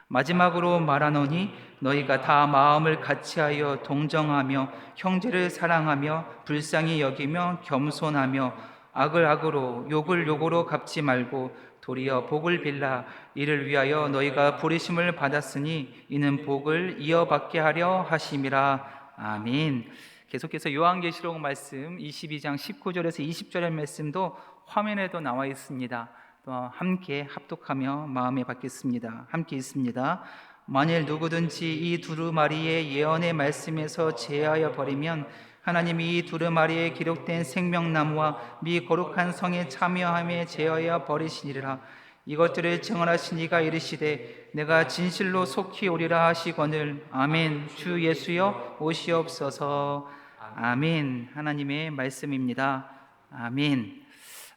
마지막으로 말하노니 너희가 다 마음을 같이하여 동정하며 형제를 사랑하며 불쌍히 여기며 겸손하며 악을 악으로 욕을 욕으로 갚지 말고 도리어 복을 빌라. 이를 위하여 너희가 부르심을 받았으니 이는 복을 이어받게 하려 하심이라. 아멘. 계속해서 요한계시록 말씀 22장 19절에서 20절의 말씀도 화면에도 나와 있습니다. 또 함께 합독하며 마음에 받겠습니다. 함께 있습니다. 만일 누구든지 이 두루마리의 예언의 말씀에서 제하여 버리면 하나님이 이 두루마리에 기록된 생명나무와 미 거룩한 성에 참여함에 제하여 버리시니라. 이것들을 증언하신 이가 이르시되 내가 진실로 속히 오리라 하시거늘. 아멘. 주 예수여 오시옵소서. 아멘. 하나님의 말씀입니다. 아멘.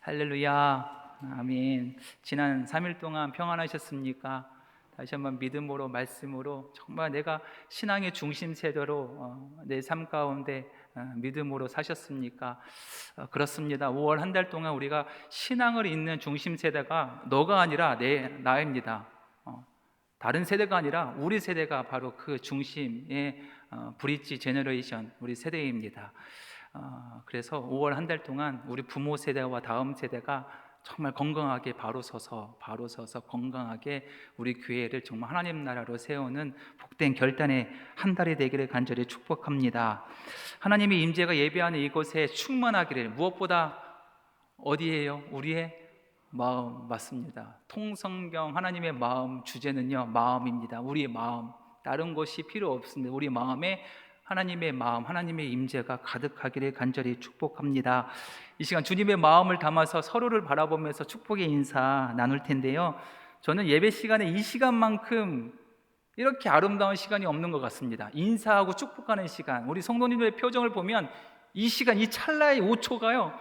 할렐루야. 아멘. 지난 3일 동안 평안하셨습니까? 다시 한번 믿음으로 말씀으로 정말 내가 신앙의 중심 세대로 내 삶 가운데 믿음으로 사셨습니까? 그렇습니다. 5월 한 달 동안 우리가 신앙을 잇는 중심 세대가 너가 아니라 나입니다. 다른 세대가 아니라 우리 세대가 바로 그 중심의 브릿지 제너레이션 우리 세대입니다. 그래서 5월 한 달 동안 우리 부모 세대와 다음 세대가 정말 건강하게 바로 서서 건강하게 우리 교회를 정말 하나님 나라로 세우는 복된 결단의 한 달이 되기를 간절히 축복합니다. 하나님의 임재가 예배하는 이곳에 충만하기를. 무엇보다 어디예요? 우리의 마음. 맞습니다. 통성경 하나님의 마음 주제는요 마음입니다. 우리의 마음, 다른 것이 필요 없습니다. 우리 마음에 하나님의 마음, 하나님의 임재가 가득하기를 간절히 축복합니다. 이 시간 주님의 마음을 담아서 서로를 바라보면서 축복의 인사 나눌 텐데요, 저는 예배 시간에 이 시간만큼 이렇게 아름다운 시간이 없는 것 같습니다. 인사하고 축복하는 시간, 우리 성도님들의 표정을 보면 이 시간, 이 찰나의 5초가요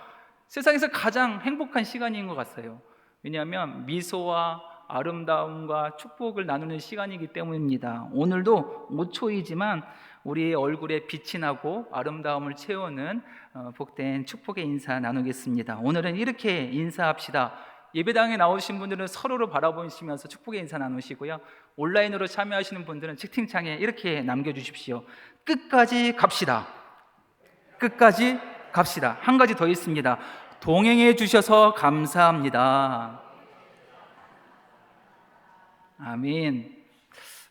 세상에서 가장 행복한 시간인 것 같아요. 왜냐하면 미소와 아름다움과 축복을 나누는 시간이기 때문입니다. 오늘도 5초이지만 우리의 얼굴에 빛이 나고 아름다움을 채우는 복된 축복의 인사 나누겠습니다. 오늘은 이렇게 인사합시다. 예배당에 나오신 분들은 서로를 바라보시면서 축복의 인사 나누시고요, 온라인으로 참여하시는 분들은 채팅창에 이렇게 남겨주십시오. 끝까지 갑시다. 끝까지 갑시다. 한 가지 더 있습니다. 동행해 주셔서 감사합니다. 아멘.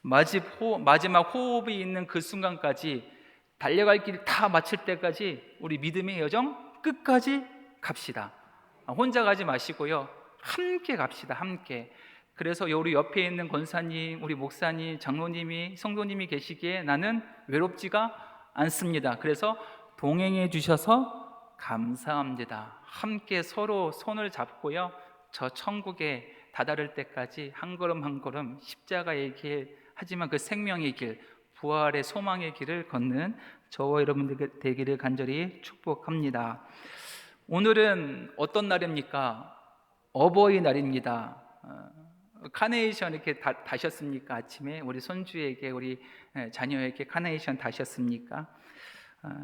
마지막 호흡이 있는 그 순간까지, 달려갈 길 다 마칠 때까지 우리 믿음의 여정 끝까지 갑시다. 혼자 가지 마시고요, 함께 갑시다. 함께. 그래서 우리 옆에 있는 권사님, 우리 목사님, 장로님이, 성도님이 계시기에 나는 외롭지가 않습니다. 그래서 동행해 주셔서 감사합니다. 함께 서로 손을 잡고요, 저 천국에 다다를 때까지 한 걸음 한 걸음 십자가의 길, 하지만 그 생명의 길, 부활의 소망의 길을 걷는 저와 여러분들 되기를 간절히 축복합니다. 오늘은 어떤 날입니까? 어버이날입니다. 카네이션 이렇게 다셨습니까? 아침에 우리 손주에게, 우리 자녀에게 카네이션 다셨습니까?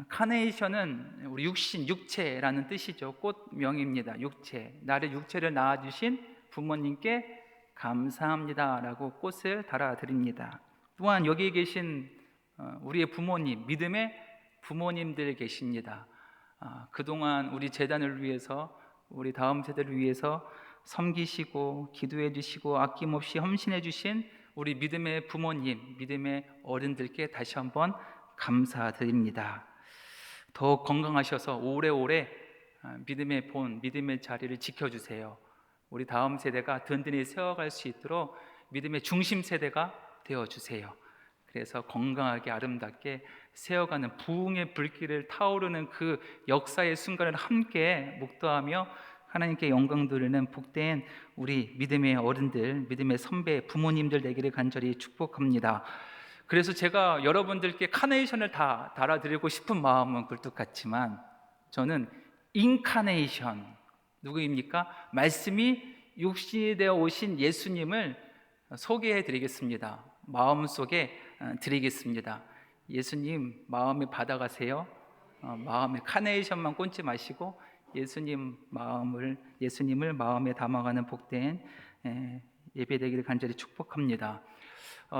카네이션은 우리 육신, 육체라는 뜻이죠. 꽃명입니다. 육체, 나를 육체를 낳아주신 부모님께 감사합니다라고 꽃을 달아드립니다. 또한 여기 계신 우리의 부모님, 믿음의 부모님들 계십니다. 그동안 우리 재단을 위해서, 우리 다음 세대를 위해서 섬기시고 기도해 주시고 아낌없이 헌신해 주신 우리 믿음의 부모님, 믿음의 어른들께 다시 한번 감사드립니다. 더 건강하셔서 오래오래 믿음의 본, 믿음의 자리를 지켜주세요. 우리 다음 세대가 든든히 세워갈 수 있도록 믿음의 중심 세대가 되어주세요. 그래서 건강하게 아름답게 세워가는 부흥의 불길을 타오르는 그 역사의 순간을 함께 목도하며 하나님께 영광 돌리는 복된 우리 믿음의 어른들, 믿음의 선배, 부모님들 되기를 간절히 축복합니다. 그래서 제가 여러분들께 카네이션을 다 달아드리고 싶은 마음은 굴뚝 같지만, 저는 인카네이션, 누구입니까? 말씀이 육신이 되어 오신 예수님을 소개해 드리겠습니다. 마음속에 드리겠습니다. 예수님 마음에 받아가세요. 마음에 카네이션만 꽂지 마시고 예수님을 마음에 담아가는 복된 예배 되기를 간절히 축복합니다.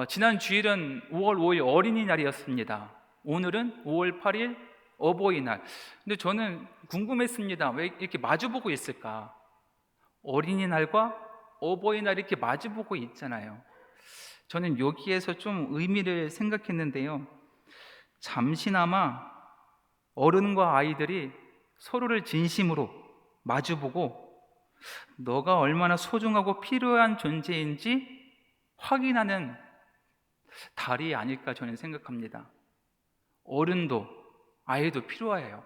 지난 주일은 5월 5일 어린이날이었습니다. 오늘은 5월 8일 어버이날. 근데 저는 궁금했습니다. 왜 이렇게 마주보고 있을까? 어린이날과 어버이날 이렇게 마주보고 있잖아요. 저는 여기에서 좀 의미를 생각했는데요. 잠시나마 어른과 아이들이 서로를 진심으로 마주보고 너가 얼마나 소중하고 필요한 존재인지 확인하는 달이 아닐까 저는 생각합니다. 어른도 아이도 필요해요.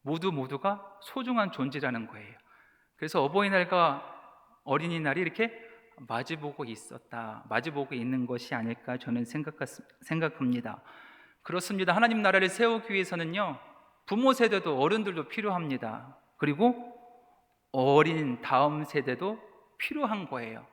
모두가 소중한 존재라는 거예요. 그래서 어버이날과 어린이날이 이렇게 마주보고 있는 것이 아닐까 저는 생각합니다. 그렇습니다. 하나님 나라를 세우기 위해서는요, 부모 세대도 어른들도 필요합니다. 그리고 어린 다음 세대도 필요한 거예요.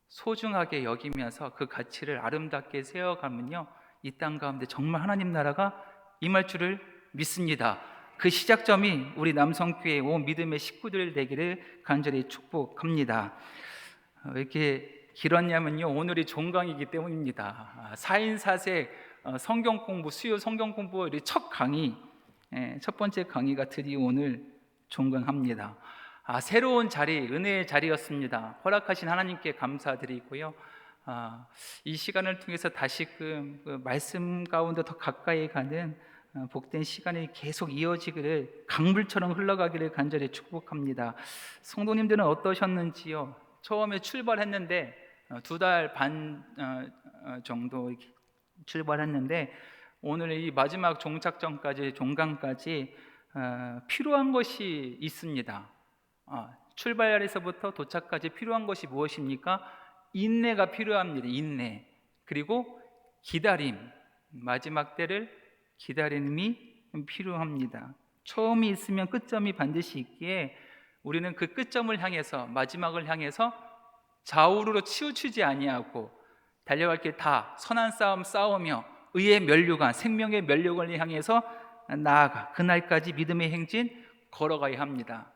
소중하게 여기면서 그 가치를 아름답게 세워가면요, 이 땅 가운데 정말 하나님 나라가 임할 줄을 믿습니다. 그 시작점이 우리 남성교회 온 믿음의 식구들 되기를 간절히 축복합니다. 왜 이렇게 길었냐면요, 오늘이 종강이기 때문입니다. 4인 4색 성경 공부, 수요 성경 공부 첫 강의, 첫 번째 강의가 드디어 오늘 종강합니다. 새로운 자리, 은혜의 자리였습니다. 허락하신 하나님께 감사드리고요. 이 시간을 통해서 다시금 그 말씀 가운데 더 가까이 가는 복된 시간이 계속 이어지기를, 강물처럼 흘러가기를 간절히 축복합니다. 성도님들은 어떠셨는지요? 처음에 출발했는데 2달 반 정도 출발했는데 오늘 이 마지막 종착점까지, 종강까지 필요한 것이 있습니다. 출발에서부터 도착까지 필요한 것이 무엇입니까? 인내가 필요합니다. 인내. 그리고 기다림. 마지막 때를 기다림이 필요합니다. 처음이 있으면 끝점이 반드시 있기에 우리는 그 끝점을 향해서, 마지막을 향해서 좌우로 치우치지 아니하고 달려갈 길 다 선한 싸움 싸우며 의의 면류관, 생명의 면류관을 향해서 나아가 그날까지 믿음의 행진 걸어가야 합니다.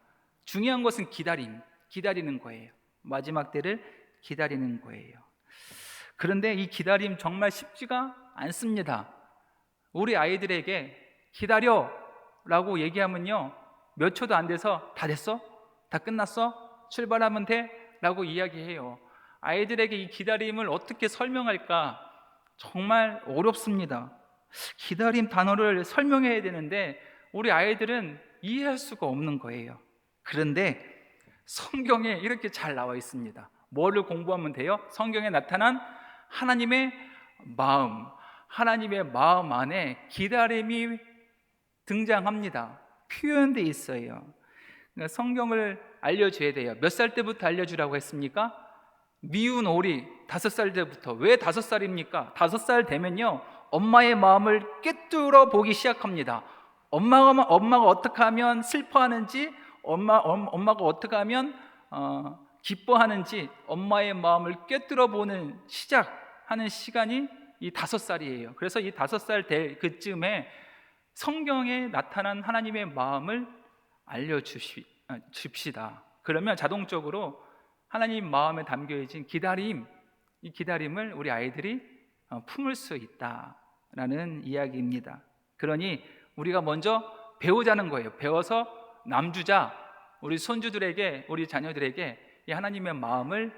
중요한 것은 기다리는 거예요. 마지막 때를 기다리는 거예요. 그런데 이 기다림 정말 쉽지가 않습니다. 우리 아이들에게 기다려 라고 얘기하면요, 몇 초도 안 돼서 다 됐어? 다 끝났어? 출발하면 돼? 라고 이야기해요. 아이들에게 이 기다림을 어떻게 설명할까 정말 어렵습니다. 기다림 단어를 설명해야 되는데 우리 아이들은 이해할 수가 없는 거예요. 그런데 성경에 이렇게 잘 나와 있습니다. 뭐를 공부하면 돼요? 성경에 나타난 하나님의 마음 안에 기다림이 등장합니다. 표현되어 있어요. 그러니까 성경을 알려줘야 돼요. 몇 살 때부터 알려주라고 했습니까? 미운 오리 5살 때부터. 왜 5살입니까? 5살 되면요, 엄마의 마음을 꿰뚫어 보기 시작합니다. 엄마가 어떻게 하면 슬퍼하는지, 엄마가 어떻게 하면 기뻐하는지 엄마의 마음을 꿰뚫어 보는 시작하는 시간이 이 5살이에요. 그래서 이 5살 될 그쯤에 성경에 나타난 하나님의 마음을 알려줍시다. 그러면 자동적으로 하나님 마음에 담겨진 이 기다림을 우리 아이들이 품을 수 있다라는 이야기입니다. 그러니 우리가 먼저 배우자는 거예요. 배워서 남주자, 우리 손주들에게, 우리 자녀들에게 이 하나님의 마음을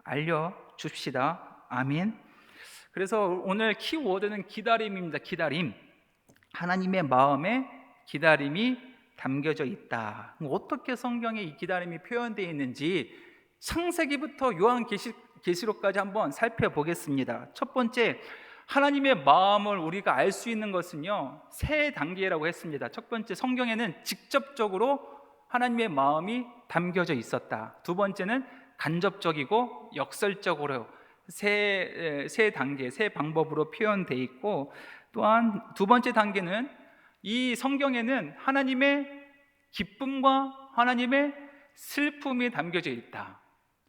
알려줍시다. 아멘. 그래서 오늘 키워드는 기다림입니다. 기다림. 하나님의 마음에 기다림이 담겨져 있다. 어떻게 성경에 이 기다림이 표현되어 있는지 창세기부터 요한계시록까지 한번 살펴보겠습니다. 첫 번째, 하나님의 마음을 우리가 알 수 있는 것은요, 3단계라고 했습니다. 첫 번째, 성경에는 직접적으로 하나님의 마음이 담겨져 있었다. 두 번째는 간접적이고 역설적으로 세 단계, 세 방법으로 표현되어 있고, 또한 두 번째 단계는 이 성경에는 하나님의 기쁨과 하나님의 슬픔이 담겨져 있다.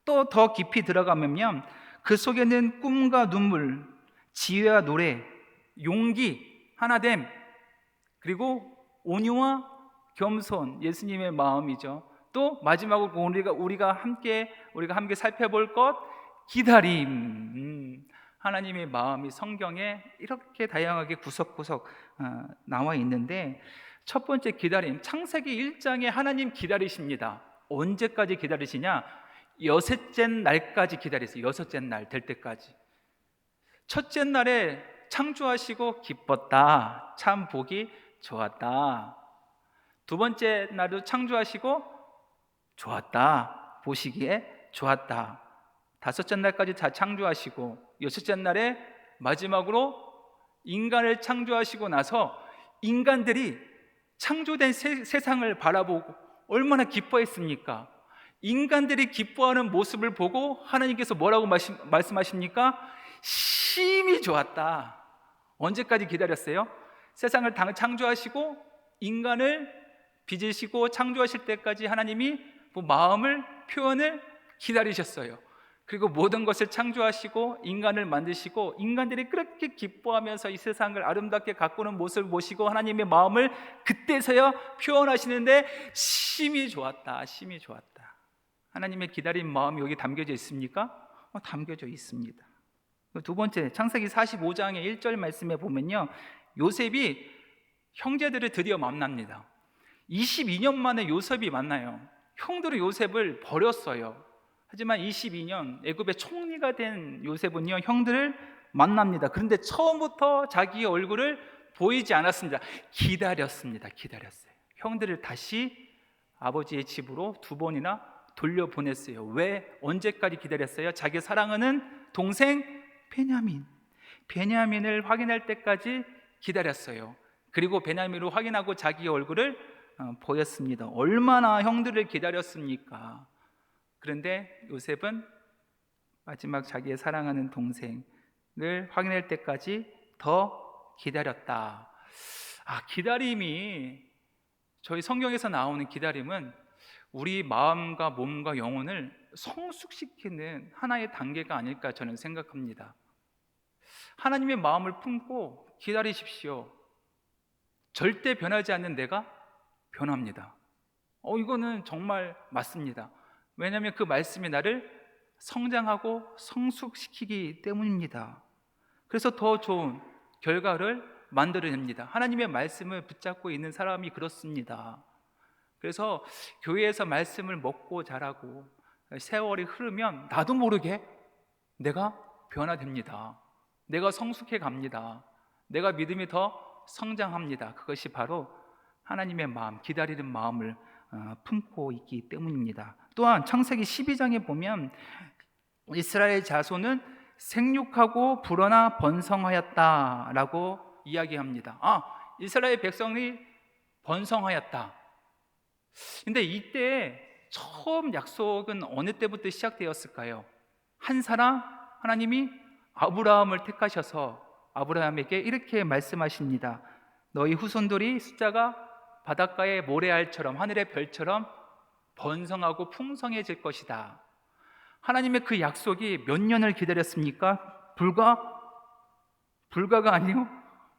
또 더 깊이 들어가면 그 속에는 꿈과 눈물, 지혜와 노래, 용기, 하나됨, 그리고 온유와 겸손, 예수님의 마음이죠. 또 마지막으로 우리가 함께 살펴볼 것, 기다림. 하나님의 마음이 성경에 이렇게 다양하게 구석구석 나와 있는데, 첫 번째 기다림, 창세기 1장에 하나님 기다리십니다. 언제까지 기다리시냐? 여섯째 날까지 기다리세요. 여섯째 날 될 때까지. 첫째 날에 창조하시고 기뻤다, 참 보기 좋았다. 두 번째 날도 창조하시고 좋았다, 보시기에 좋았다. 다섯째 날까지 다 창조하시고 여섯째 날에 마지막으로 인간을 창조하시고 나서 인간들이 창조된 세상을 바라보고 얼마나 기뻐했습니까? 인간들이 기뻐하는 모습을 보고 하나님께서 뭐라고 말씀하십니까? 심히 좋았다. 언제까지 기다렸어요? 세상을 창조하시고 인간을 빚으시고 창조하실 때까지 하나님이 마음을, 표현을 기다리셨어요. 그리고 모든 것을 창조하시고 인간을 만드시고 인간들이 그렇게 기뻐하면서 이 세상을 아름답게 가꾸는 모습을 보시고 하나님의 마음을 그때서야 표현하시는데 심히 좋았다, 심히 좋았다. 하나님의 기다린 마음이 여기 담겨져 있습니까? 담겨져 있습니다. 두 번째, 창세기 45장의 1절 말씀에 보면요, 요셉이 형제들을 드디어 만납니다. 22년 만에 요셉이 만나요. 형들은 요셉을 버렸어요. 하지만 22년 애굽의 총리가 된 요셉은요, 형들을 만납니다. 그런데 처음부터 자기의 얼굴을 보이지 않았습니다. 기다렸습니다. 기다렸어요. 형들을 다시 아버지의 집으로 두 번이나 돌려보냈어요. 왜? 언제까지 기다렸어요? 자기 사랑하는 동생 베냐민을 확인할 때까지 기다렸어요. 그리고 베냐민을 확인하고 자기의 얼굴을 보였습니다. 얼마나 형들을 기다렸습니까? 그런데 요셉은 마지막 자기의 사랑하는 동생을 확인할 때까지 더 기다렸다. 기다림이, 저희 성경에서 나오는 기다림은 우리 마음과 몸과 영혼을 성숙시키는 하나의 단계가 아닐까 저는 생각합니다. 하나님의 마음을 품고 기다리십시오. 절대 변하지 않는 내가 변합니다. 이거는 정말 맞습니다. 왜냐하면 그 말씀이 나를 성장하고 성숙시키기 때문입니다. 그래서 더 좋은 결과를 만들어냅니다. 하나님의 말씀을 붙잡고 있는 사람이 그렇습니다. 그래서 교회에서 말씀을 먹고 자라고 세월이 흐르면 나도 모르게 내가 변화됩니다. 내가 성숙해 갑니다. 내가 믿음이 더 성장합니다. 그것이 바로 하나님의 마음, 기다리는 마음을 품고 있기 때문입니다. 또한 창세기 12장에 보면 이스라엘 자손은 생육하고 불어나 번성하였다라고 이야기합니다. 이스라엘 백성이 번성하였다. 근데 이때 처음 약속은 어느 때부터 시작되었을까요? 한 사람, 하나님이 아브라함을 택하셔서 아브라함에게 이렇게 말씀하십니다. 너희 후손들이 숫자가 바닷가의 모래알처럼 하늘의 별처럼 번성하고 풍성해질 것이다. 하나님의 그 약속이 몇 년을 기다렸습니까? 불가가 아니요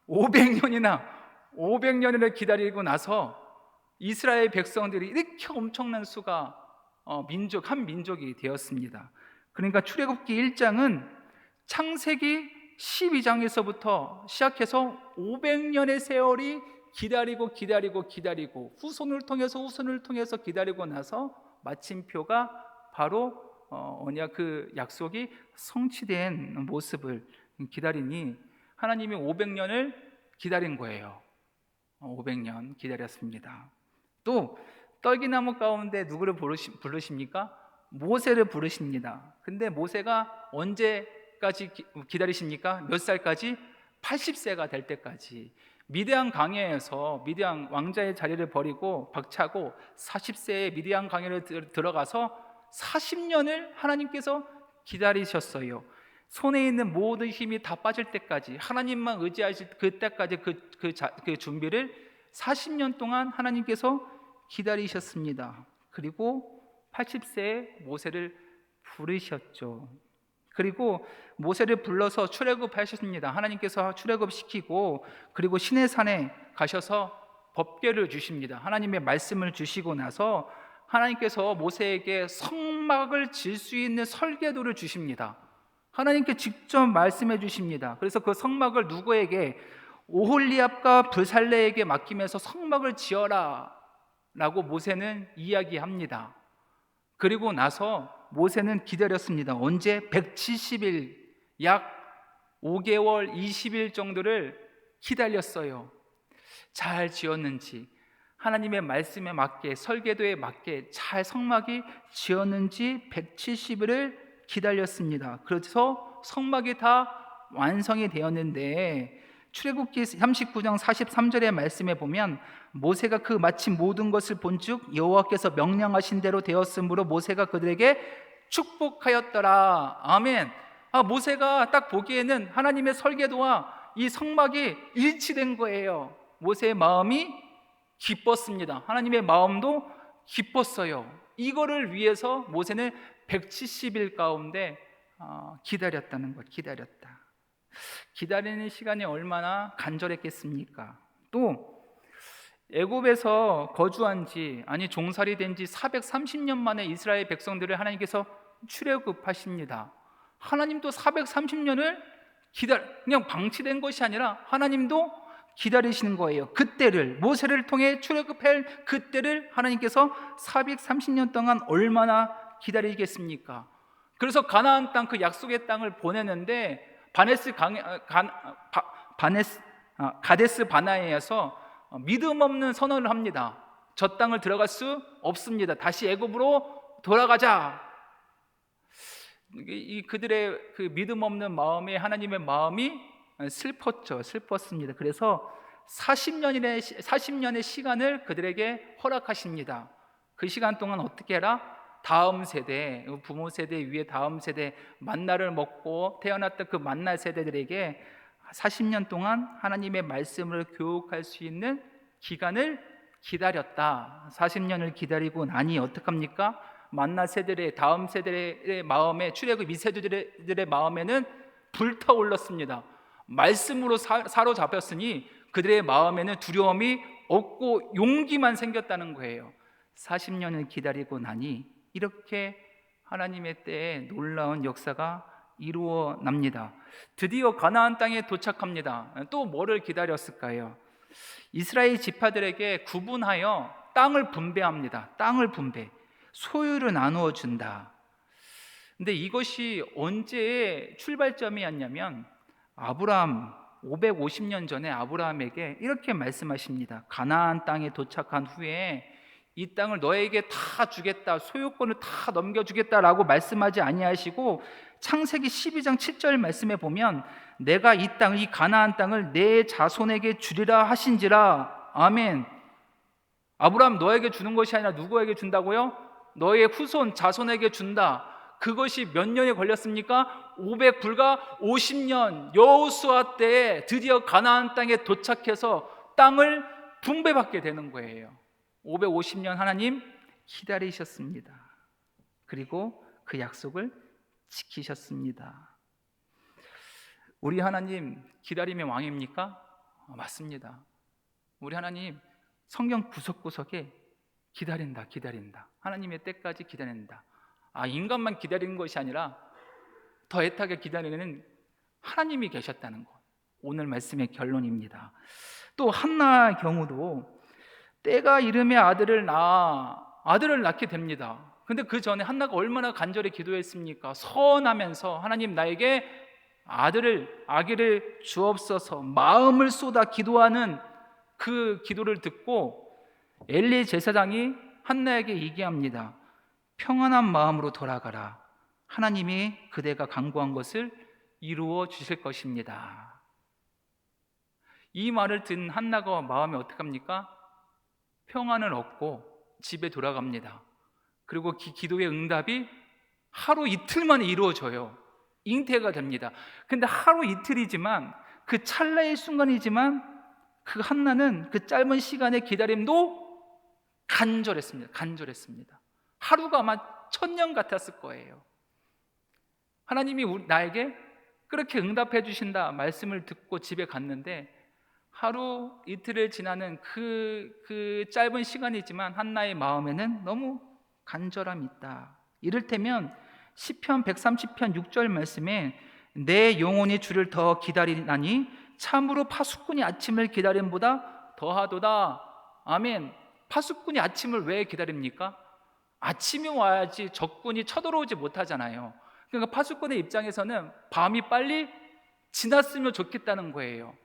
500년을 기다리고 나서 이스라엘 백성들이 이렇게 엄청난 수가 한 민족이 되었습니다. 그러니까 출애굽기 1장은 창세기 12장에서부터 시작해서 500년의 세월이 기다리고 후손을 통해서 기다리고 나서 마침표가 바로 그 약속이 성취된 모습을 기다리니 하나님이 500년을 기다린 거예요. 500년 기다렸습니다. 또 떨기나무 가운데 누구를 부르십니까? 모세를 부르십니다. 근데 모세가 언제까지 기다리십니까? 몇 살까지? 80세가 될 때까지. 미디안 광야에서 미디안 왕자의 자리를 버리고 박차고 40세에 미디안 광야를 들어가서 40년을 하나님께서 기다리셨어요. 손에 있는 모든 힘이 다 빠질 때까지, 하나님만 의지하실 그때까지 그 준비를 40년 동안 하나님께서 기다리셨습니다. 그리고 80세에 모세를 부르셨죠. 그리고 모세를 불러서 출애굽하셨습니다. 하나님께서 출애굽시키고, 그리고 시내산에 가셔서 법궤를 주십니다. 하나님의 말씀을 주시고 나서 하나님께서 모세에게 성막을 질 수 있는 설계도를 주십니다. 하나님께 직접 말씀해 주십니다. 그래서 그 성막을 누구에게? 오홀리압과 브살레에게 맡기면서 성막을 지어라 라고 모세는 이야기합니다. 그리고 나서 모세는 기다렸습니다. 언제? 170일, 약 5개월 20일 정도를 기다렸어요. 잘 지었는지, 하나님의 말씀에 맞게, 설계도에 맞게 잘 성막이 지었는지 170일을 기다렸습니다. 그래서 성막이 다 완성이 되었는데, 출애굽기 39장 43절의 말씀에 보면 모세가 그 마침 모든 것을 본즉 여호와께서 명령하신 대로 되었으므로 모세가 그들에게 축복하였더라. 아멘. 모세가 딱 보기에는 하나님의 설계도와 이 성막이 일치된 거예요. 모세의 마음이 기뻤습니다. 하나님의 마음도 기뻤어요. 이거를 위해서 모세는 170일 가운데 기다렸다는 것. 기다리는 시간이 얼마나 간절했겠습니까? 또 애굽에서 거주한 지, 아니 종살이 된 지 430년 만에 이스라엘 백성들을 하나님께서 출애굽하십니다. 하나님도 430년을 그냥 방치된 것이 아니라 하나님도 기다리시는 거예요. 그때를, 모세를 통해 출애굽할 그때를 하나님께서 430년 동안 얼마나 기다리겠습니까? 그래서 가나안 땅, 그 약속의 땅을 보내는데 가데스 바나에서 믿음 없는 선언을 합니다. 저 땅을 들어갈 수 없습니다. 다시 애굽으로 돌아가자. 그들의 그 믿음 없는 마음에 하나님의 마음이 슬펐습니다. 그래서 40년의 시간을 그들에게 허락하십니다. 그 시간 동안 어떻게 해라? 다음 세대, 부모 세대 위에 다음 세대, 만나를 먹고 태어났던 그 만나 세대들에게 40년 동안 하나님의 말씀을 교육할 수 있는 기간을 기다렸다. 40년을 기다리고 나니 어떡합니까? 만나 세대의 다음 세대의 마음에, 출애굽 2세대들의 마음에는 불타올랐습니다. 말씀으로 사로잡혔으니 그들의 마음에는 두려움이 없고 용기만 생겼다는 거예요. 40년을 기다리고 나니 이렇게 하나님의 때에 놀라운 역사가 이루어납니다. 드디어 가나안 땅에 도착합니다. 또 뭐를 기다렸을까요? 이스라엘 지파들에게 구분하여 땅을 분배합니다. 땅을 분배, 소유를 나누어 준다. 근데 이것이 언제의 출발점이었냐면 아브라함, 550년 전에 아브라함에게 이렇게 말씀하십니다. 가나안 땅에 도착한 후에 이 땅을 너에게 다 주겠다, 소유권을 다 넘겨주겠다라고 말씀하지 아니하시고 창세기 12장 7절 말씀에 보면 내가 이 땅, 이 가나안 땅을 내 자손에게 주리라 하신지라. 아멘. 아브라함 너에게 주는 것이 아니라 누구에게 준다고요? 너의 후손 자손에게 준다. 그것이 몇 년이 걸렸습니까? 불과 50년 여호수아 때에 드디어 가나안 땅에 도착해서 땅을 분배받게 되는 거예요. 550년 하나님 기다리셨습니다. 그리고 그 약속을 지키셨습니다. 우리 하나님 기다림의 왕입니까? 맞습니다. 우리 하나님 성경 구석구석에 기다린다. 하나님의 때까지 기다린다. 인간만 기다리는 것이 아니라 더 애타게 기다리는 하나님이 계셨다는 것. 오늘 말씀의 결론입니다. 또 한나의 경우도 때가 이르면 아들을 낳게 됩니다. 근데 그 전에 한나가 얼마나 간절히 기도했습니까? 서원하면서 하나님 나에게 아기를 주옵소서 마음을 쏟아 기도하는 그 기도를 듣고 엘리 제사장이 한나에게 얘기합니다. 평안한 마음으로 돌아가라. 하나님이 그대가 간구한 것을 이루어 주실 것입니다. 이 말을 듣는 한나가 마음이 어떡합니까? 평안을 얻고 집에 돌아갑니다. 그리고 기도의 응답이 하루 이틀 만에 이루어져요. 잉태가 됩니다. 근데 하루 이틀이지만 그 찰나의 순간이지만 그 한나는 그 짧은 시간의 기다림도 간절했습니다. 하루가 아마 1000년 같았을 거예요. 하나님이 나에게 그렇게 응답해 주신다 말씀을 듣고 집에 갔는데 하루 이틀을 지나는 그 짧은 시간이지만 한나의 마음에는 너무 간절함이 있다. 이를테면 시편 130편 6절 말씀에 내 영혼이 주를 더 기다리나니 참으로 파수꾼이 아침을 기다림보다 더하도다. 아멘. 파수꾼이 아침을 왜 기다립니까? 아침이 와야지 적군이 쳐들어오지 못하잖아요. 그러니까 파수꾼의 입장에서는 밤이 빨리 지났으면 좋겠다는 거예요.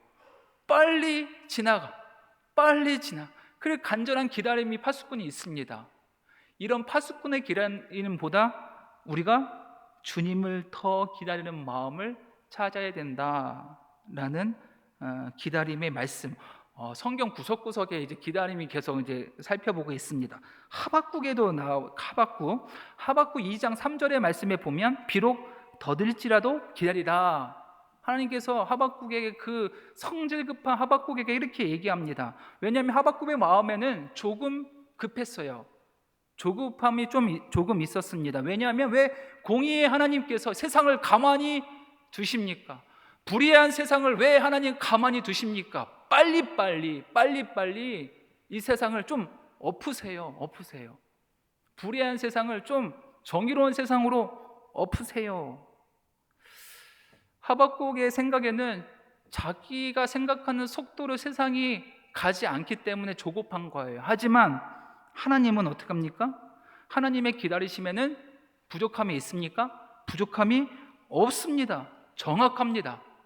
빨리 지나가, 빨리 지나. 그래 간절한 기다림이 파수꾼이 있습니다. 이런 파수꾼의 기다림보다 우리가 주님을 더 기다리는 마음을 찾아야 된다라는 기다림의 말씀. 성경 구석구석에 이제 기다림이 계속 이제 살펴보고 있습니다. 하박국에도 하박국 2장 3절의 말씀에 보면 비록 더딜지라도 기다리라. 하나님께서 하박국에게 그 성질 급한 하박국에게 이렇게 얘기합니다. 왜냐하면 하박국의 마음에는 조금 급했어요. 조급함이 조금 있었습니다. 왜냐하면 왜 공의의 하나님께서 세상을 가만히 두십니까? 불의한 세상을 왜 하나님 가만히 두십니까? 빨리 이 세상을 좀 엎으세요. 불의한 세상을 좀 정의로운 세상으로 엎으세요. 하박국의 생각에는 자기가 생각하는 속도로 세상이 가지 않기 때문에 조급한 거예요. 하지만 하나님은 어떻게 합니까? 하나님의 기다리심에는 부족함이 있습니까? 부족함이 없습니다.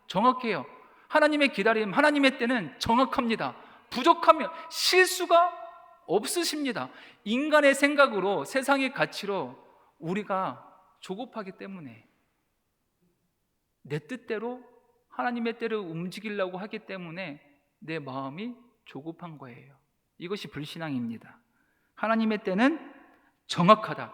정확해요. 하나님의 기다림, 하나님의 때는 정확합니다. 부족하면 실수가 없으십니다. 인간의 생각으로, 세상의 가치로 우리가 조급하기 때문에 내 뜻대로 하나님의 때를 움직이려고 하기 때문에 내 마음이 조급한 거예요. 이것이 불신앙입니다. 하나님의 때는 정확하다,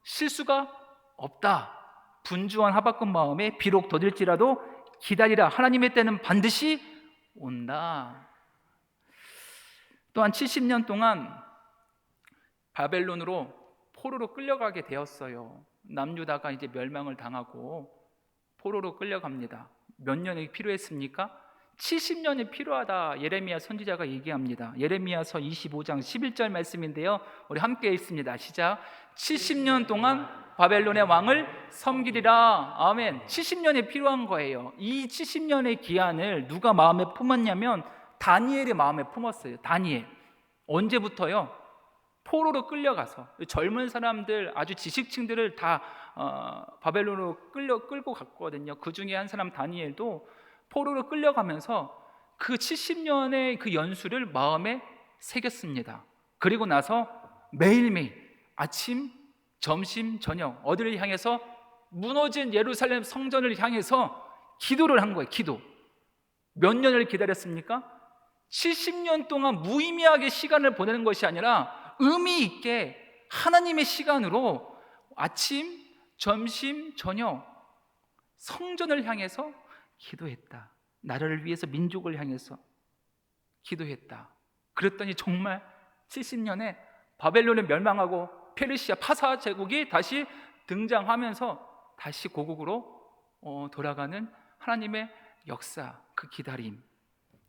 실수가 없다. 분주한 하박국 마음에 비록 더딜지라도 기다리라. 하나님의 때는 반드시 온다. 또한 70년 동안 바벨론으로 포로로 끌려가게 되었어요. 남유다가 이제 멸망을 당하고 포로로 끌려갑니다. 몇 년이 필요했습니까? 70년이 필요하다. 예레미야 선지자가 얘기합니다. 예레미야서 25장 11절 말씀인데요, 우리 함께 읽습니다. 시작. 70년 동안 바벨론의 왕을 섬기리라. 아멘. 70년이 필요한 거예요. 이 70년의 기한을 누가 마음에 품었냐면 다니엘의 마음에 품었어요. 다니엘. 언제부터요? 포로로 끌려가서 젊은 사람들, 아주 지식층들을 다 바벨론으로 끌고 갔거든요. 그 중에 한 사람 다니엘도 포로로 끌려가면서 그 70년의 그 연수를 마음에 새겼습니다. 그리고 나서 매일매일 아침, 점심, 저녁 어디를 향해서? 무너진 예루살렘 성전을 향해서 기도를 한 거예요. 기도. 몇 년을 기다렸습니까? 70년 동안 무의미하게 시간을 보내는 것이 아니라 의미 있게 하나님의 시간으로 아침, 점심, 저녁 성전을 향해서 기도했다. 나라를 위해서, 민족을 향해서 기도했다. 그랬더니 정말 70년에 바벨론이 멸망하고 페르시아 파사 제국이 다시 등장하면서 다시 고국으로 돌아가는 하나님의 역사, 그 기다림.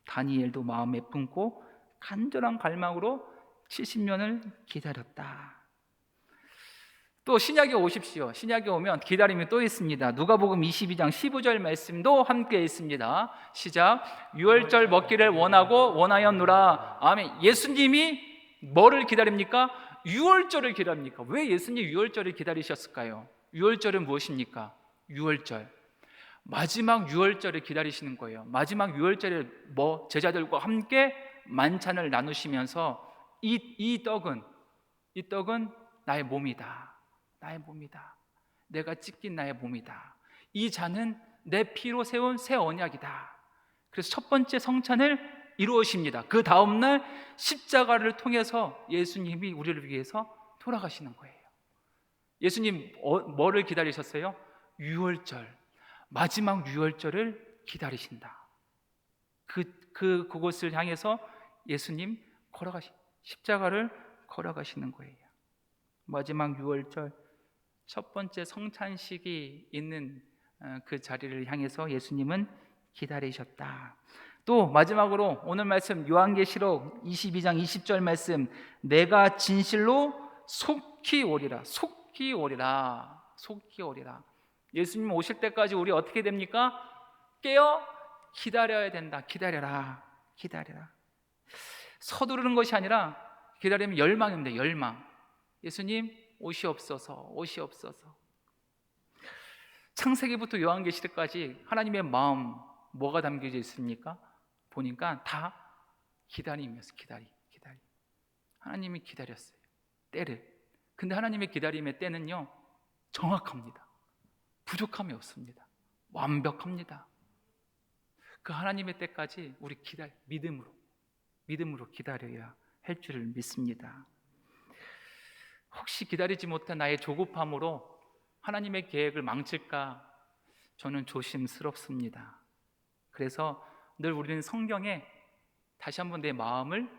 다니엘도 마음에 품고 간절한 갈망으로 70년을 기다렸다. 또 신약에 오십시오. 신약에 오면 기다림이 또 있습니다. 누가복음 22장 15절 말씀도 함께 있습니다. 시작. 유월절 먹기를 원하였노라. 아멘. 예수님이 뭐를 기다립니까? 유월절을 기다립니까? 왜 예수님 유월절을 기다리셨을까요? 유월절은 무엇입니까? 유월절, 마지막 유월절을 기다리시는 거예요. 마지막 유월절에 제자들과 함께 만찬을 나누시면서 이 떡은 나의 몸이다. 나의 몸이다. 내가 찢긴 나의 몸이다. 이 잔은 내 피로 세운 새 언약이다. 그래서 첫 번째 성찬을 이루어집니다. 그 다음날 십자가를 통해서 예수님이 우리를 위해서 돌아가시는 거예요. 예수님 뭐를 기다리셨어요? 유월절, 마지막 유월절을 기다리신다. 그곳을 향해서 예수님 십자가를 걸어가시는 거예요. 마지막 유월절 첫 번째 성찬식이 있는 그 자리를 향해서 예수님은 기다리셨다. 또 마지막으로 오늘 말씀 요한계시록 22장 20절 말씀, 내가 진실로 속히 오리라. 예수님 오실 때까지 우리 어떻게 됩니까? 깨어 기다려야 된다. 기다려라. 기다려라. 서두르는 것이 아니라 기다리면 열망입니다. 열망. 예수님 오시옵소서. 오시옵소서. 창세기부터 요한계시록까지 하나님의 마음 뭐가 담겨져 있습니까? 보니까 다 기다림이었어요. 기다림. 하나님이 기다렸어요. 때를. 근데 하나님의 기다림의 때는요, 정확합니다. 부족함이 없습니다. 완벽합니다. 그 하나님의 때까지 우리 믿음으로 기다려야 할 줄을 믿습니다. 혹시 기다리지 못한 나의 조급함으로 하나님의 계획을 망칠까? 저는 조심스럽습니다. 그래서 늘 우리는 성경에 다시 한번 내 마음을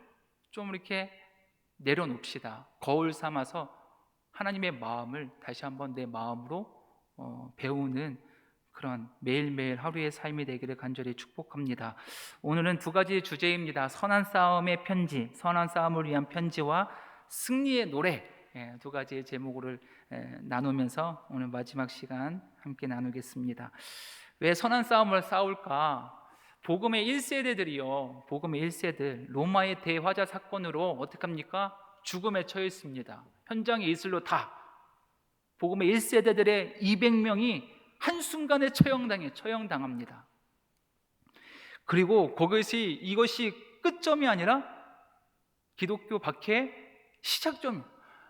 좀 이렇게 내려놓읍시다. 거울 삼아서 하나님의 마음을 다시 한번 내 마음으로 배우는 그런 매일매일 하루의 삶이 되기를 간절히 축복합니다. 오늘은 두 가지 주제입니다. 선한 싸움의 편지, 선한 싸움을 위한 편지와 승리의 노래, 두 가지의 제목을 나누면서 오늘 마지막 시간 함께 나누겠습니다. 왜 선한 싸움을 싸울까? 복음의 1세대들이요, 복음의 1세들 로마의 대화자 사건으로 어떻게 합니까? 죽음에 처했습니다. 현장에 있을로 다 복음의 1세대들의 200명이 한순간에 처형당합니다. 그리고 이것이 끝점이 아니라 기독교 박해의 시작점,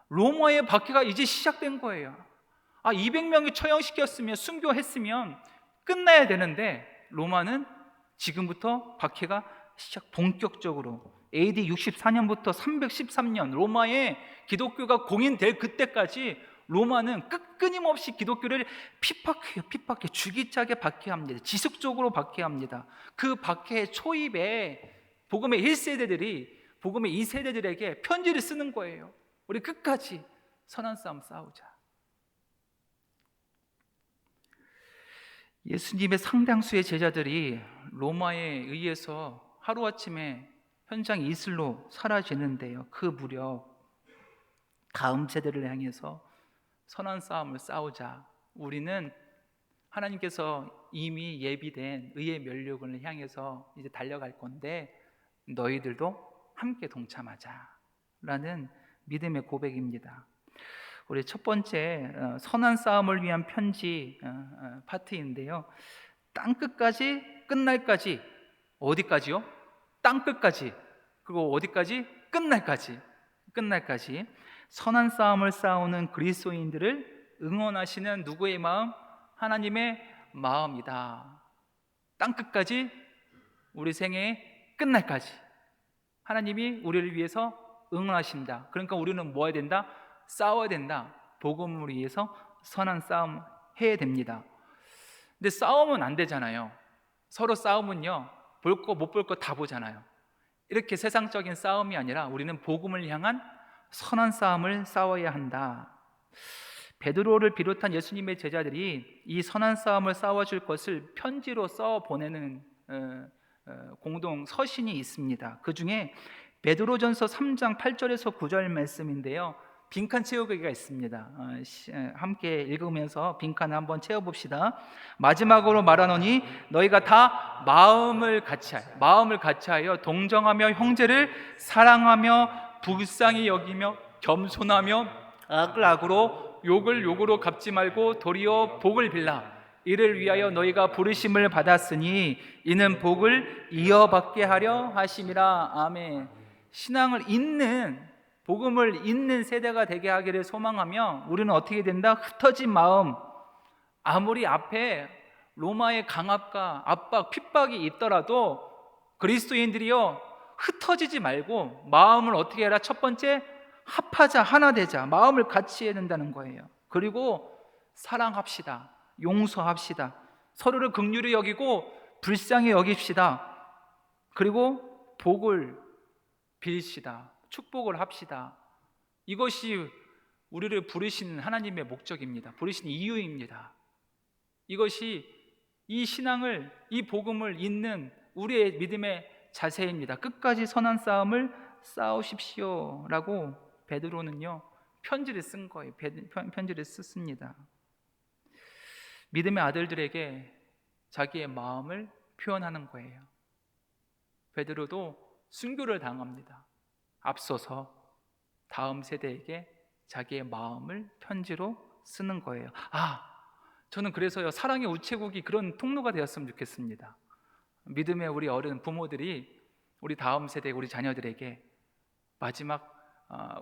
로마의 박해가 이제 시작된 거예요. 200명이 처형시켰으면, 순교했으면 끝나야 되는데 로마는 지금부터 박해가 본격적으로 AD 64년부터 313년 로마의 기독교가 공인될 그때까지 로마는 끊임없이 기독교를 핍박해 주기차게 박해합니다. 지속적으로 박해합니다. 그 박해의 초입에 복음의 1세대들이 복음의 2세대들에게 편지를 쓰는 거예요. 우리 끝까지 선한 싸움 싸우자. 예수님의 상당수의 제자들이 로마에 의해서 하루아침에 현장 이슬로 사라지는데요, 그 무렵 다음 세대를 향해서 선한 싸움을 싸우자. 우리는 하나님께서 이미 예비된 의의 면류관을 향해서 이제 달려갈 건데 너희들도 함께 동참하자 라는 믿음의 고백입니다. 우리 첫 번째 선한 싸움을 위한 편지 파트인데요, 땅끝까지 끝날까지. 어디까지요? 땅끝까지. 그리고 어디까지? 끝날까지 선한 싸움을 싸우는 그리스도인들을 응원하시는 누구의 마음? 하나님의 마음이다. 땅끝까지, 우리 생애의 끝날까지 하나님이 우리를 위해서 응원하신다. 그러니까 우리는 뭐 해야 된다? 싸워야 된다. 복음을 위해서 선한 싸움 해야 됩니다. 근데 싸우면 안 되잖아요. 서로 싸우면요, 볼 거 못 볼 거 다 보잖아요. 이렇게 세상적인 싸움이 아니라 우리는 복음을 향한 선한 싸움을 싸워야 한다. 베드로를 비롯한 예수님의 제자들이 이 선한 싸움을 싸워줄 것을 편지로 써 보내는 공동 서신이 있습니다. 그 중에 베드로전서 3장 8절에서 9절 말씀인데요, 빈칸 채우기가 있습니다. 함께 읽으면서 빈칸 한번 채워봅시다. 마지막으로 말하노니 너희가 다 마음을 같이하여 동정하며 형제를 사랑하며 불쌍히 여기며 겸손하며 악을 악으로 욕을 욕으로 갚지 말고 도리어 복을 빌라. 이를 위하여 너희가 부르심을 받았으니 이는 복을 이어받게 하려 하심이라. 아멘. 신앙을 잇는, 복음을 잇는 세대가 되게 하기를 소망하며 우리는 어떻게 된다? 흩어진 마음, 아무리 앞에 로마의 강압과 압박, 핍박이 있더라도 그리스도인들이요, 흩어지지 말고 마음을 어떻게 해라? 첫 번째, 합하자, 하나 되자. 마음을 같이 해야 된다는 거예요. 그리고 사랑합시다. 용서합시다. 서로를 긍휼히 여기고 불쌍히 여깁시다. 그리고 복을 빌시다. 축복을 합시다. 이것이 우리를 부르시는 하나님의 목적입니다. 부르시는 이유입니다. 이것이 이 신앙을, 이 복음을 잇는 우리의 믿음의 자세입니다. 끝까지 선한 싸움을 싸우십시오 라고 베드로는요 편지를 쓴 거예요. 편지를 썼습니다. 믿음의 아들들에게 자기의 마음을 표현하는 거예요. 베드로도 순교를 당합니다. 앞서서 다음 세대에게 자기의 마음을 편지로 쓰는 거예요. 저는 그래서요, 사랑의 우체국이 그런 통로가 되었으면 좋겠습니다. 믿음의 우리 어른 부모들이 우리 다음 세대, 우리 자녀들에게 마지막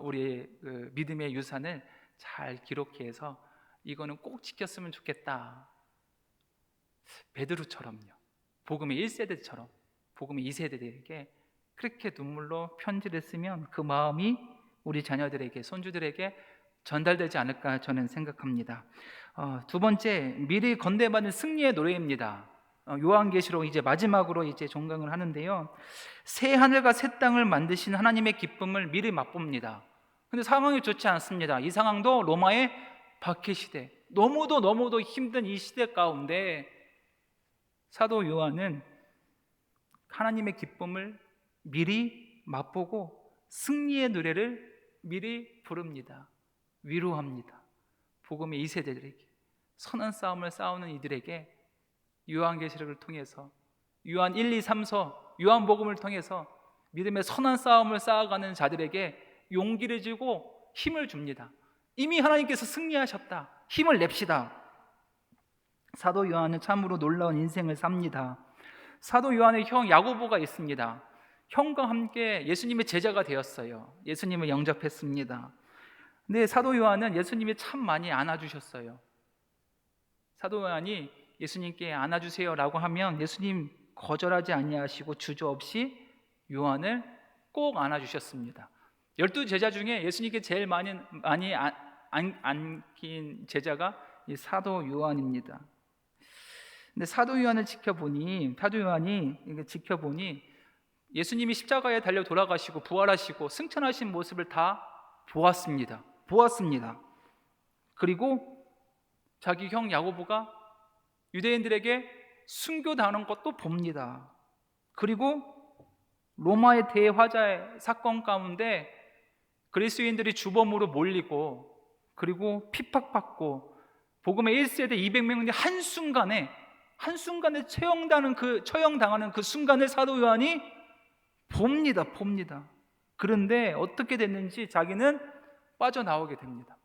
우리의 그 믿음의 유산을 잘 기록해서 이거는 꼭 지켰으면 좋겠다. 베드로처럼요, 복음의 1세대처럼 복음의 2세대들에게 그렇게 눈물로 편지를 쓰면 그 마음이 우리 자녀들에게, 손주들에게 전달되지 않을까 저는 생각합니다. 두 번째, 미리 건네받는 승리의 노래입니다. 요한계시록 이제 마지막으로 이제 종강을 하는데요, 새 하늘과 새 땅을 만드신 하나님의 기쁨을 미리 맛봅니다. 근데 상황이 좋지 않습니다. 이 상황도 로마의 박해 시대, 너무도 힘든 이 시대 가운데 사도 요한은 하나님의 기쁨을 미리 맛보고 승리의 노래를 미리 부릅니다. 위로합니다. 복음의 2세대들에게, 선한 싸움을 싸우는 이들에게 요한계시록을 통해서, 요한 1, 2, 3서 요한복음을 통해서 믿음의 선한 싸움을 쌓아가는 자들에게 용기를 주고 힘을 줍니다. 이미 하나님께서 승리하셨다, 힘을 냅시다. 사도 요한은 참으로 놀라운 인생을 삽니다. 사도 요한의 형 야고보가 있습니다. 형과 함께 예수님의 제자가 되었어요. 예수님을 영접했습니다. 근데 사도 요한은 예수님이 참 많이 안아주셨어요. 사도 요한이 예수님께 안아주세요 라고 하면 예수님 거절하지 아니하시고 주저없이 요한을 꼭 안아주셨습니다. 12제자 중에 예수님께 제일 많이 안긴 제자가 이 사도 요한입니다. 근데 사도 요한이 지켜보니 예수님이 십자가에 달려 돌아가시고 부활하시고 승천하신 모습을 다 보았습니다. 그리고 자기 형 야고보가 유대인들에게 순교당하는 것도 봅니다. 그리고 로마의 대화자의 사건 가운데 그리스도인들이 주범으로 몰리고 그리고 핍박받고 복음의 1세대 200명이 한순간에 처형당하는 그 순간을 사도 요한이 봅니다. 그런데 어떻게 됐는지 자기는 빠져나오게 됩니다.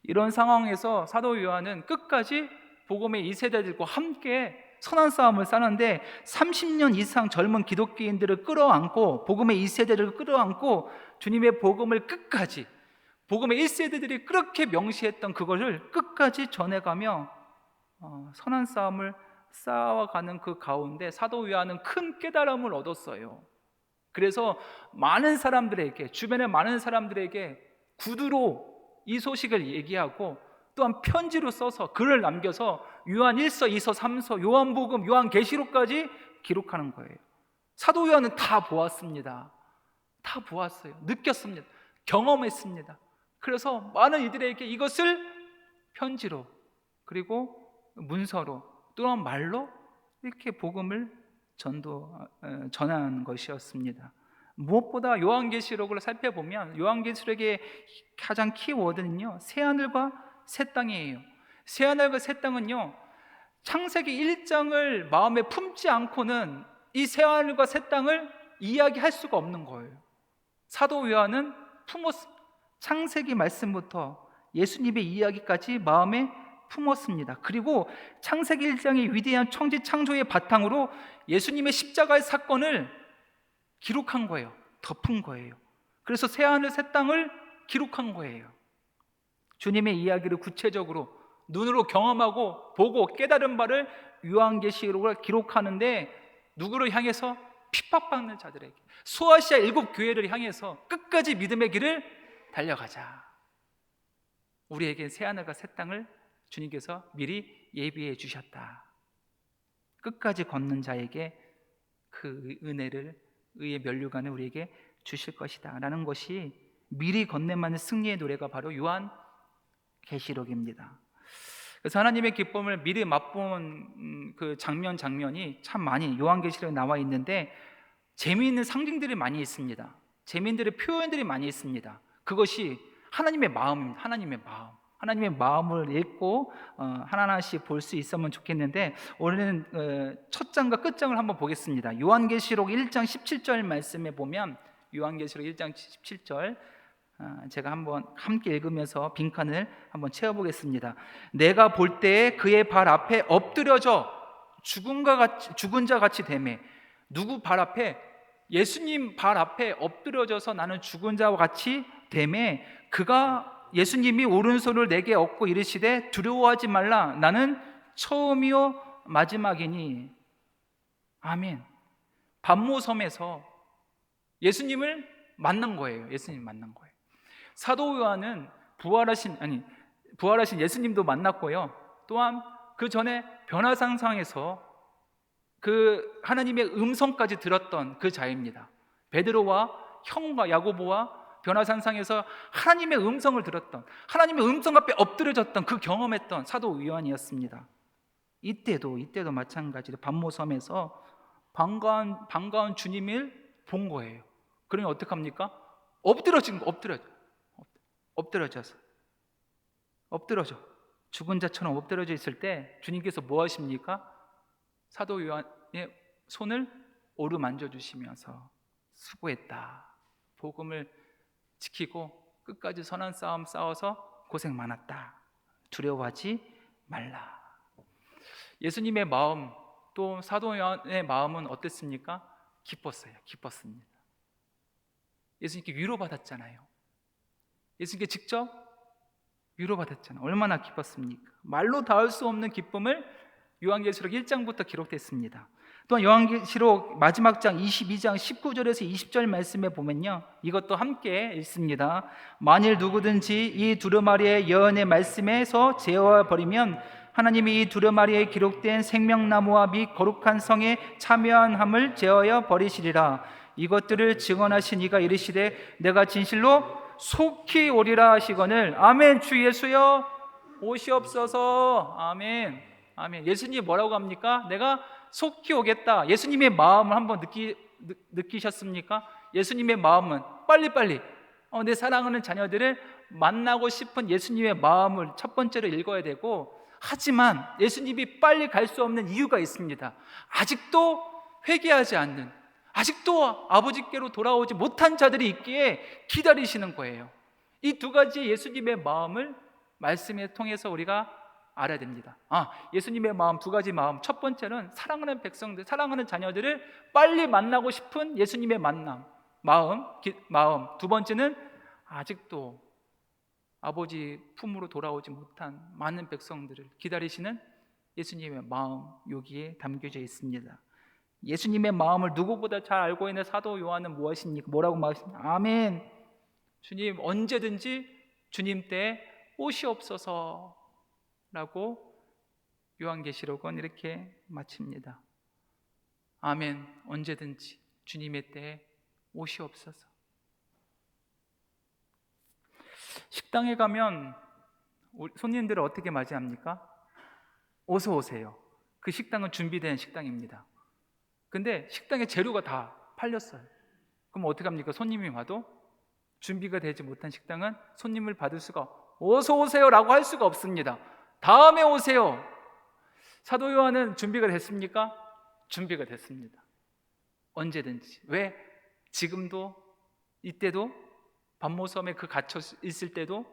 이런 상황에서 사도 요한은 끝까지 복음의 2세대들과 함께 선한 싸움을 싸는데 30년 이상 젊은 기독교인들을 끌어안고, 복음의 2세대를 끌어안고 주님의 복음을 끝까지, 복음의 1세대들이 그렇게 명시했던 그것을 끝까지 전해가며 선한 싸움을 쌓아가는 그 가운데 사도 요한은 큰 깨달음을 얻었어요. 그래서 많은 사람들에게, 주변의 많은 사람들에게 구두로 이 소식을 얘기하고 또한 편지로 써서 글을 남겨서 요한 1서, 2서, 3서, 요한복음, 요한계시록까지 기록하는 거예요. 사도 요한은 다 보았습니다. 다 보았어요. 느꼈습니다. 경험했습니다. 그래서 많은 이들에게 이것을 편지로, 그리고 문서로, 또한 말로 이렇게 복음을 전한 것이었습니다. 무엇보다 요한계시록을 살펴보면 요한계시록의 가장 키워드는요, 새하늘과 새 땅이에요. 새하늘과 새 땅은요, 창세기 1장을 마음에 품지 않고는 이 새하늘과 새 땅을 이야기할 수가 없는 거예요. 사도 요한은 창세기 말씀부터 예수님의 이야기까지 마음에 품었습니다. 그리고 창세기 1장의 위대한 천지 창조의 바탕으로 예수님의 십자가의 사건을 기록한 거예요. 덮은 거예요. 그래서 새하늘 새 땅을 기록한 거예요. 주님의 이야기를 구체적으로 눈으로 경험하고 보고 깨달은 바를 요한계시록을 기록하는데 누구를 향해서? 핍박받는 자들에게, 소아시아 7교회를 향해서 끝까지 믿음의 길을 달려가자. 우리에게 새하늘과 새 땅을 주님께서 미리 예비해 주셨다. 끝까지 걷는 자에게 그 의의 면류관을 우리에게 주실 것이다 라는 것이 미리 건네만은 승리의 노래가 바로 요한계시록입니다. 그래서 하나님의 기쁨을 미리 맛본 그 장면이 참 많이 요한계시록에 나와 있는데 재미있는 상징들이 많이 있습니다. 재미있는 표현들이 많이 있습니다. 그것이 하나님의 마음입니다. 하나님의 마음. 하나님의 마음을 읽고 하나하나씩 볼 수 있으면 좋겠는데, 오늘은 첫 장과 끝장을 한번 보겠습니다. 요한계시록 1장 17절 말씀에 보면, 요한계시록 1장 17절 제가 한번 함께 읽으면서 빈칸을 한번 채워보겠습니다. 내가 볼 때에 그의 발 앞에 엎드려져 죽은 자 같이 되매. 누구 발 앞에? 예수님 발 앞에 엎드려져서 나는 죽은 자와 같이 되매, 그가 예수님이 오른손을 내게 얹고 이르시되 두려워하지 말라, 나는 처음이요 마지막이니. 아멘. 반모섬에서 예수님을 만난 거예요. 예수님 만난 거예요. 사도 요한은 부활하신 예수님도 만났고요. 또한 그 전에 변화산상에서 그 하나님의 음성까지 들었던 그 자입니다. 베드로와 형과 야고보와 변화산상에서 하나님의 음성을 들었던, 하나님의 음성 앞에 엎드려졌던, 그 경험했던 사도 요한이었습니다. 이때도 마찬가지로 반모섬에서 반가운 주님을 본 거예요. 그러니 어떡합니까? 엎드러져 죽은 자처럼 엎드려져 있을 때 주님께서 뭐 하십니까? 사도 요한의 손을 오르만져 주시면서 수고했다, 복음을 지키고 끝까지 선한 싸움 싸워서 고생 많았다, 두려워하지 말라. 예수님의 마음, 또 사도 요한의 마음은 어땠습니까? 기뻤습니다. 예수님께 위로받았잖아요. 예수님께 직접 위로받았잖아요. 얼마나 기뻤습니까? 말로 닿을 수 없는 기쁨을 요한계시록 1장부터 기록됐습니다. 또한 요한계시록 마지막 장 22장 19절에서 20절 말씀에 보면요, 이것도 함께 읽습니다. 만일 누구든지 이 두루마리의 예언의 말씀에서 제어버리면 하나님이 이 두루마리에 기록된 생명나무와 및 거룩한 성에 참여한함을 제어하여 버리시리라. 이것들을 증언하신 이가 이르시되 내가 진실로 속히 오리라 하시거늘. 아멘. 주 예수여 오시옵소서. 아멘. 아멘. 예수님이 뭐라고 합니까? 내가 속히 오겠다. 예수님의 마음을 한번 느끼셨습니까? 예수님의 마음은 빨리빨리 내 사랑하는 자녀들을 만나고 싶은 예수님의 마음을 첫 번째로 읽어야 되고, 하지만 예수님이 빨리 갈 수 없는 이유가 있습니다. 아직도 회개하지 않는, 아직도 아버지께로 돌아오지 못한 자들이 있기에 기다리시는 거예요. 이 두 가지 예수님의 마음을 말씀에 통해서 우리가 알아야 됩니다. 예수님의 마음, 두 가지 마음. 첫 번째는 사랑하는 백성들, 사랑하는 자녀들을 빨리 만나고 싶은 예수님의 마음. 두 번째는 아직도 아버지 품으로 돌아오지 못한 많은 백성들을 기다리시는 예수님의 마음, 여기에 담겨져 있습니다. 예수님의 마음을 누구보다 잘 알고 있는 사도 요한은 무엇입니까? 뭐라고 말씀하십니까? 아멘. 주님, 언제든지 주님 때 오시옵소서 라고 요한계시록은 이렇게 마칩니다. 아멘. 언제든지 주님의 때에 오시옵소서. 식당에 가면 손님들을 어떻게 맞이합니까? 어서 오세요. 그 식당은 준비된 식당입니다. 근데 식당에 재료가 다 팔렸어요. 그럼 어떻게 합니까? 손님이 와도 준비가 되지 못한 식당은 손님을 받을 수가, 어서 오세요 라고 할 수가 없습니다. 다음에 오세요. 사도 요한은 준비가 됐습니까? 준비가 됐습니다. 언제든지. 왜? 지금도, 이때도, 반모섬에 그 갇혀 있을 때도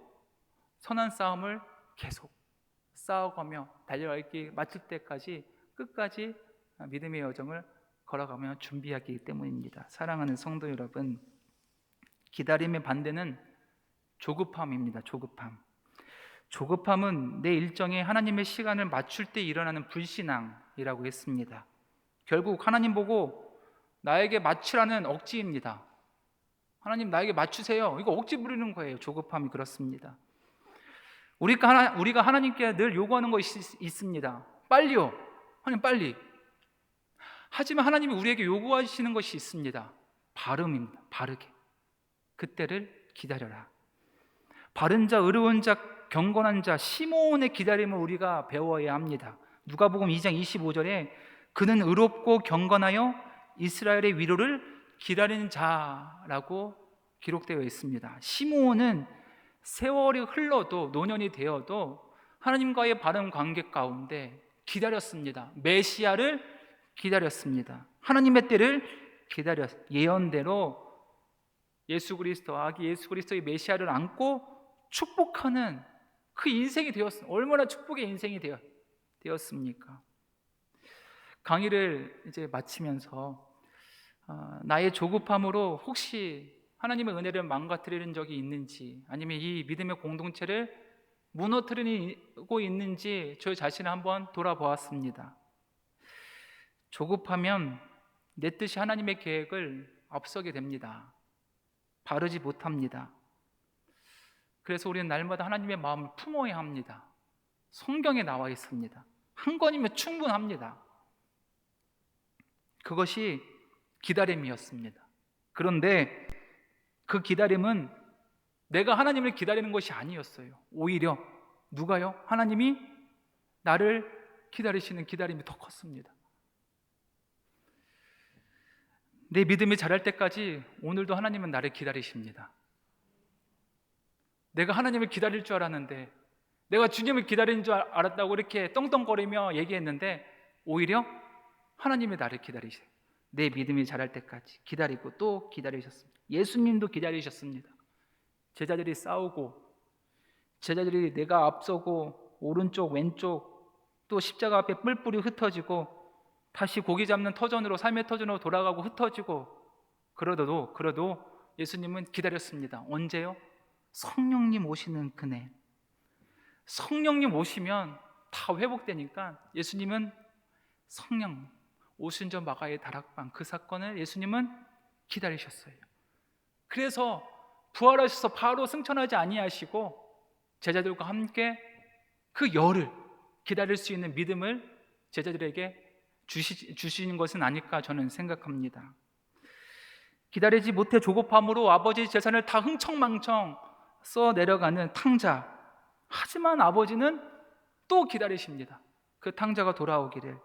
선한 싸움을 계속 싸워가며 달려가기 마칠 때까지 끝까지 믿음의 여정을 걸어가며 준비하기 때문입니다. 사랑하는 성도 여러분, 기다림의 반대는 조급함입니다. 조급함은 내 일정에 하나님의 시간을 맞출 때 일어나는 불신앙이라고 했습니다. 결국 하나님 보고 나에게 맞추라는 억지입니다. 하나님 나에게 맞추세요. 이거 억지 부리는 거예요. 조급함이 그렇습니다. 우리가 하나님께 늘 요구하는 것이 있습니다. 빨리요. 하나님 빨리. 하지만 하나님이 우리에게 요구하시는 것이 있습니다. 발음입니다. 바르게. 그때를 기다려라. 바른 자, 의로운 자, 경건한 자, 시몬의 기다림을 우리가 배워야 합니다. 누가복음 2장 25절에 그는 의롭고 경건하여 이스라엘의 위로를 기다리는 자라고 기록되어 있습니다. 시몬은 세월이 흘러도 노년이 되어도 하나님과의 바른 관계 가운데 기다렸습니다. 메시아를 기다렸습니다. 하나님의 때를 기다렸 예언대로 예수 그리스도, 아기 예수 그리스도의 메시아를 안고 축복하는 그 인생이 되었습니다. 얼마나 축복의 인생이 되었습니까? 강의를 이제 마치면서 나의 조급함으로 혹시 하나님의 은혜를 망가뜨리는 적이 있는지, 아니면 이 믿음의 공동체를 무너뜨리고 있는지 저 자신을 한번 돌아보았습니다. 조급하면 내 뜻이 하나님의 계획을 앞서게 됩니다. 바르지 못합니다. 그래서 우리는 날마다 하나님의 마음을 품어야 합니다. 성경에 나와 있습니다. 한 권이면 충분합니다. 그것이 기다림이었습니다. 그런데 그 기다림은 내가 하나님을 기다리는 것이 아니었어요. 오히려 누가요? 하나님이 나를 기다리시는 기다림이 더 컸습니다. 내 믿음이 자랄 때까지 오늘도 하나님은 나를 기다리십니다. 내가 하나님을 기다릴 줄 알았는데, 내가 주님을 기다리는 줄 알았다고 이렇게 떵떵거리며 얘기했는데 오히려 하나님이 나를 기다리세요. 내 믿음이 자랄 때까지 기다리고 또 기다리셨습니다. 예수님도 기다리셨습니다. 제자들이 싸우고, 제자들이 내가 앞서고 오른쪽 왼쪽 또 십자가 앞에 뿔뿔이 흩어지고 다시 고기 잡는 터전으로, 삶의 터전으로 돌아가고 흩어지고, 그래도 예수님은 기다렸습니다. 언제요? 성령님 오시는 그날. 성령님 오시면 다 회복되니까 예수님은 성령 오순절 마가의 다락방, 그 사건을 예수님은 기다리셨어요. 그래서 부활하셔서 바로 승천하지 아니하시고 제자들과 함께 그 열을 기다릴 수 있는 믿음을 제자들에게 주시는 것은 아닐까 저는 생각합니다. 기다리지 못해 조급함으로 아버지 재산을 다 흥청망청 써 내려가는 탕자. 하지만 아버지는 또 기다리십니다. 그 탕자가 돌아오기를,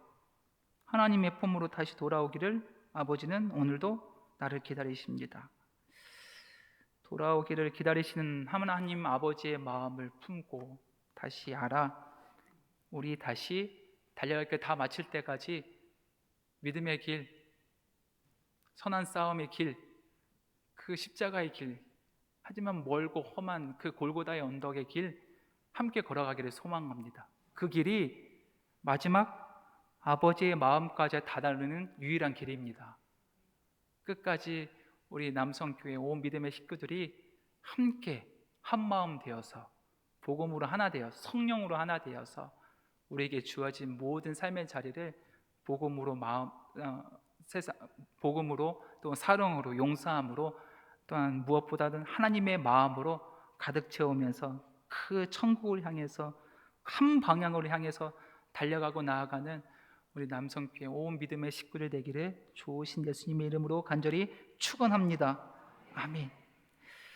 하나님의 품으로 다시 돌아오기를 아버지는 오늘도 나를 기다리십니다. 돌아오기를 기다리시는 하나님 아버지의 마음을 품고 다시 우리 다시 달려갈 길 다 마칠 때까지 믿음의 길, 선한 싸움의 길, 그 십자가의 길, 하지만 멀고 험한 그 골고다의 언덕의 길 함께 걸어가기를 소망합니다. 그 길이 마지막 아버지의 마음까지 다다르는 유일한 길입니다. 끝까지 우리 남성교회 온 믿음의 식구들이 함께 한마음 되어서 복음으로 하나 되어서, 성령으로 하나 되어서 우리에게 주어진 모든 삶의 자리를 복음으로 또 사랑으로, 용서함으로, 또한 무엇보다는 하나님의 마음으로 가득 채우면서 그 천국을 향해서, 한 방향으로 향해서 달려가고 나아가는 우리 남성교회 온 믿음의 식구들 되기를 좋으신 예수님의 이름으로 간절히 축원합니다. 아멘.